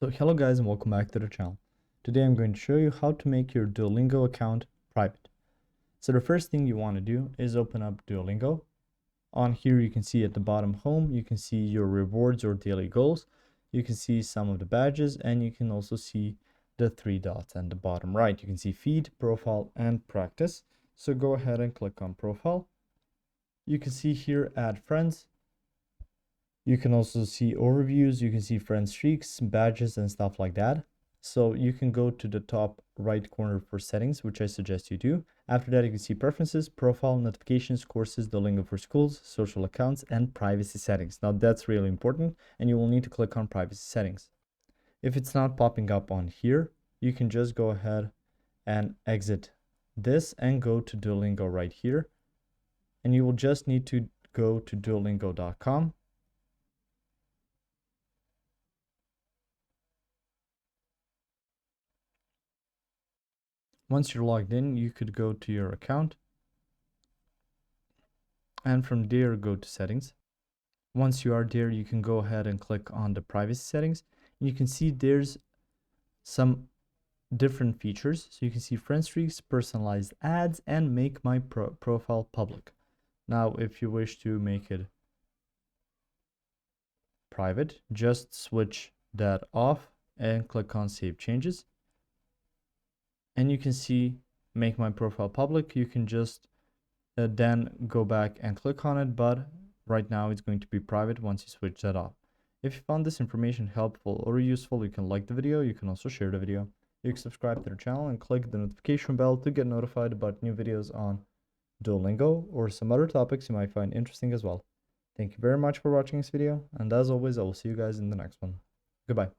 So hello guys and welcome back to the channel. Today I'm going to show you how to make your Duolingo account private. So the first thing you want to do is open up Duolingo. On here you can see at the bottom home, you can see your rewards or daily goals. You can see some of the badges and you can also see the three dots at the bottom right. You can see feed, profile and practice. So go ahead and click on profile. You can see here add friends. You can also see overviews, you can see friend streaks, badges, and stuff like that. So you can go to the top right corner for settings, which I suggest you do. After that, you can see preferences, profile, notifications, courses, Duolingo for schools, social accounts, and privacy settings. Now that's really important, and you will need to click on privacy settings. If it's not popping up on here, you can just go ahead and exit this and go to Duolingo right here. And you will just need to go to duolingo.com. Once you're logged in, you could go to your account and from there go to settings. Once you are there, you can go ahead and click on the privacy settings. You can see there's some different features. So you can see friend streaks, personalized ads, and make my profile public. Now, if you wish to make it private, just switch that off and click on save changes. And you can see make my profile public. You can just then go back and click on it, but right now it's going to be private once you switch that off. If you found this information helpful or useful, you can like the video. You can also share the video. You can subscribe to the channel and click the notification bell to get notified about new videos on Duolingo or some other topics you might find interesting as well. Thank you very much for watching this video, and as always, I will see you guys in the next one. Goodbye.